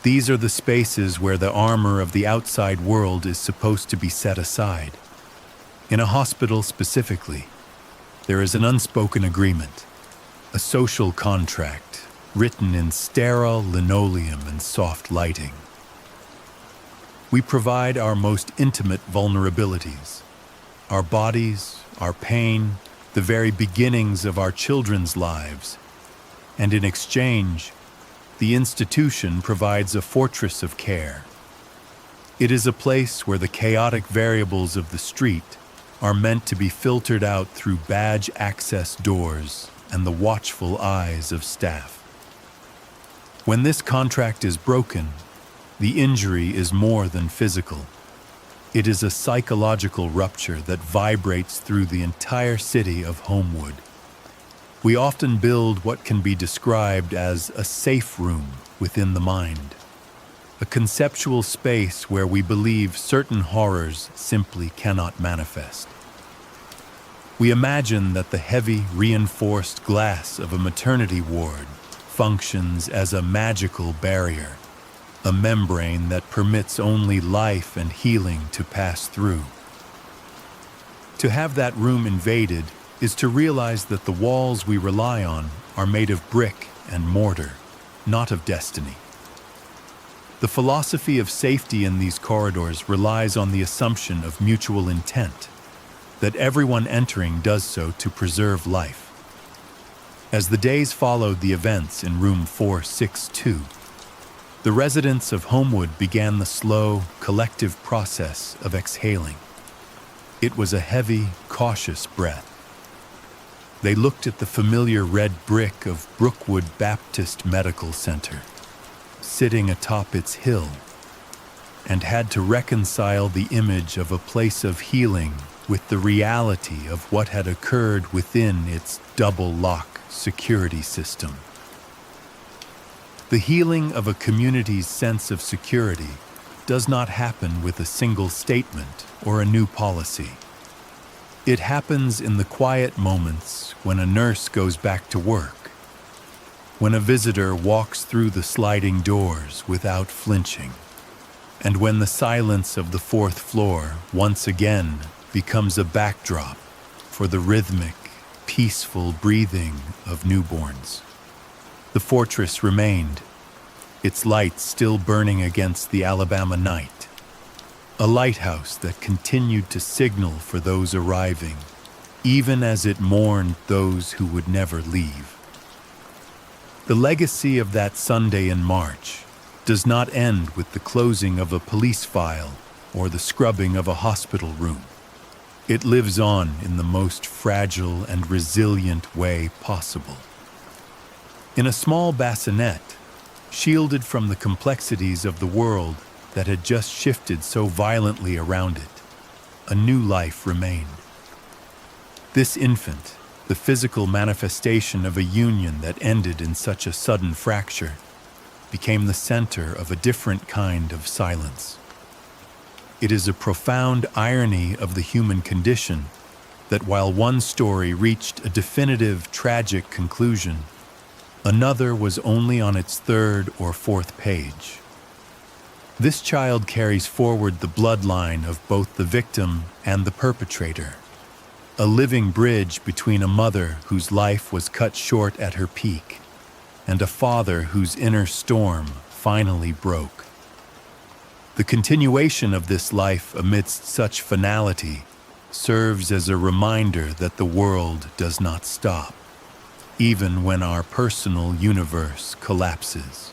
These are the spaces where the armor of the outside world is supposed to be set aside. In a hospital specifically, there is an unspoken agreement, a social contract written in sterile linoleum and soft lighting. We provide our most intimate vulnerabilities, our bodies, our pain, the very beginnings of our children's lives, and in exchange, the institution provides a fortress of care. It is a place where the chaotic variables of the street are meant to be filtered out through badge access doors and the watchful eyes of staff. When this contract is broken, the injury is more than physical. It is a psychological rupture that vibrates through the entire city of Homewood. We often build what can be described as a safe room within the mind, a conceptual space where we believe certain horrors simply cannot manifest. We imagine that the heavy, reinforced glass of a maternity ward functions as a magical barrier, a membrane that permits only life and healing to pass through. To have that room invaded is to realize that the walls we rely on are made of brick and mortar, not of destiny. The philosophy of safety in these corridors relies on the assumption of mutual intent, that everyone entering does so to preserve life. As the days followed the events in room 462, the residents of Homewood began the slow, collective process of exhaling. It was a heavy, cautious breath. They looked at the familiar red brick of Brookwood Baptist Medical Center, sitting atop its hill, and had to reconcile the image of a place of healing with the reality of what had occurred within its double-lock security system. The healing of a community's sense of security does not happen with a single statement or a new policy. It happens in the quiet moments when a nurse goes back to work, when a visitor walks through the sliding doors without flinching, and when the silence of the fourth floor once again becomes a backdrop for the rhythmic, peaceful breathing of newborns. The fortress remained, its lights still burning against the Alabama night, a lighthouse that continued to signal for those arriving, even as it mourned those who would never leave. The legacy of that Sunday in March does not end with the closing of a police file or the scrubbing of a hospital room. It lives on in the most fragile and resilient way possible. In a small bassinet, shielded from the complexities of the world that had just shifted so violently around it, a new life remained. This infant, the physical manifestation of a union that ended in such a sudden fracture, became the center of a different kind of silence. It is a profound irony of the human condition that while one story reached a definitive, tragic conclusion, another was only on its third or fourth page. This child carries forward the bloodline of both the victim and the perpetrator, a living bridge between a mother whose life was cut short at her peak and a father whose inner storm finally broke. The continuation of this life amidst such finality serves as a reminder that the world does not stop, even when our personal universe collapses.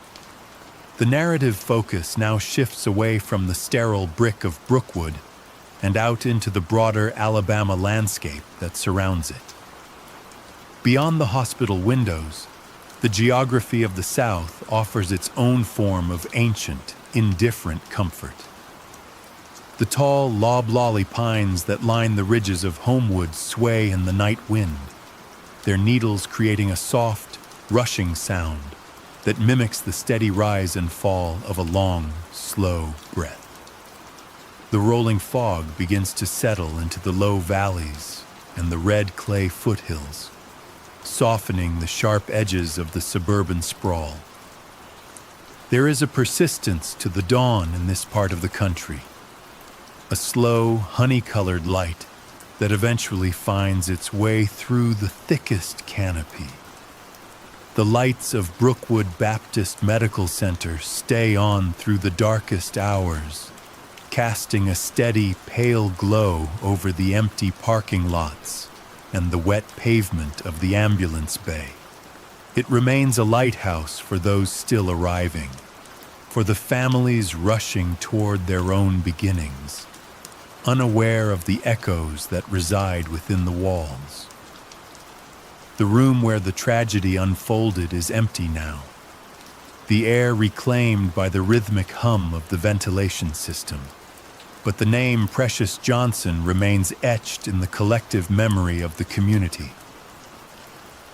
The narrative focus now shifts away from the sterile brick of Brookwood and out into the broader Alabama landscape that surrounds it. Beyond the hospital windows, the geography of the South offers its own form of ancient, indifferent comfort. The tall loblolly pines that line the ridges of Homewood sway in the night wind, their needles creating a soft, rushing sound that mimics the steady rise and fall of a long, slow breath. The rolling fog begins to settle into the low valleys and the red clay foothills, softening the sharp edges of the suburban sprawl. There is a persistence to the dawn in this part of the country, a slow, honey-colored light that eventually finds its way through the thickest canopy. The lights of Brookwood Baptist Medical Center stay on through the darkest hours, casting a steady, pale glow over the empty parking lots and the wet pavement of the ambulance bay. It remains a lighthouse for those still arriving, for the families rushing toward their own beginnings, unaware of the echoes that reside within the walls. The room where the tragedy unfolded is empty now, the air reclaimed by the rhythmic hum of the ventilation system. But the name Precious Johnson remains etched in the collective memory of the community.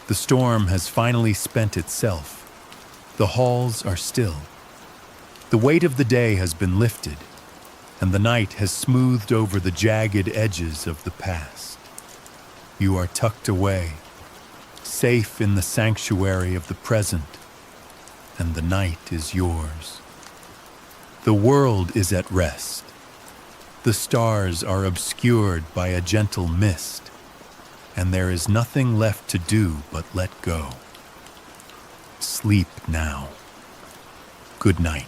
The storm has finally spent itself. The halls are still. The weight of the day has been lifted, and the night has smoothed over the jagged edges of the past. You are tucked away, safe in the sanctuary of the present, and the night is yours. The world is at rest. The stars are obscured by a gentle mist, and there is nothing left to do but let go. Sleep now. Good night.